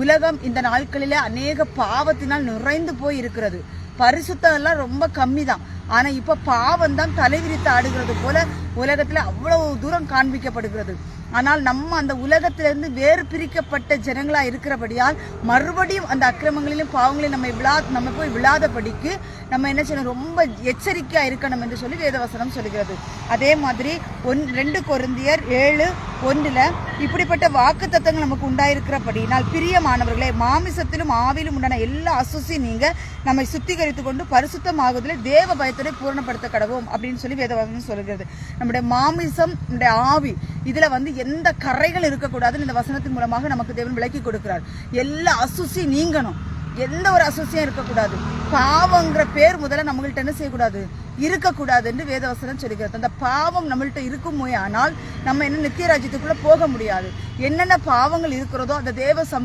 உலகம் இந்த நாட்களிலே அநேக பாவத்தினால் நிறைந்து போய் இருக்கிறது. பரிசுத்தம் எல்லாம் ரொம்ப கம்மி தான். ஆனா இப்ப பாவம் தான் தலைவிரித்து ஆடுகிறது போல உலகத்துல அவ்வளவு தூரம் காண்பிக்கப்படுகிறது. ஆனால் நம்ம அந்த உலகத்திலிருந்து வேறு பிரிக்கப்பட்ட ஜனங்களா இருக்கிறபடியால் மறுபடியும் அந்த அக்கிரமங்களிலும் பாவங்களையும் நம்ம போய் விழாதபடிக்கு நம்ம என்ன செய்யணும், ரொம்ப எச்சரிக்கையா இருக்கணும் என்று சொல்லி வேதவசனம் சொல்கிறது. அதே மாதிரி 2 கொரிந்தியர் 7:1 இப்படிப்பட்ட வாக்கு தத்தங்கள் நமக்கு உண்டாயிருக்கிறபடினால் பிரியமானவர்களே, மாமிசத்திலும் ஆவிலும் உண்டான எல்லா அசுசியும் நீங்க நம்மை சுத்திகரித்து கொண்டு பரிசுத்தமாகுவதில் தேவ பயத்தோட பூரணப்படுத்த கடவோம் அப்படின்னு சொல்லி வேதவசனம் சொல்கிறது. நம்முடைய மாமிசம், நம்முடைய ஆவி, இதுல எந்த கரைகள் இருக்கக்கூடாதுன்னு இந்த வசனத்தின் மூலமாக நமக்கு தேவன் விளக்கி கொடுக்கிறார். எல்லா அசுசி நீங்கணும், எந்த ஒரு அசுசியும் இருக்கக்கூடாது. பாவங்கிற பேர் முதல்ல நம்மள்ட்ட என்ன செய்யக்கூடாது, இருக்கக்கூடாது என்று வேதவசனம் சொல்கிறது. அந்த பாவம் நம்மள்ட்ட இருக்குமோ ஆனால் நம்ம என்ன நித்திய ராஜ்யத்துக்குள்ள போக முடியாது. என்னென்ன பாவங்கள் இருக்கிறதோ அந்த தேவ சமூகம்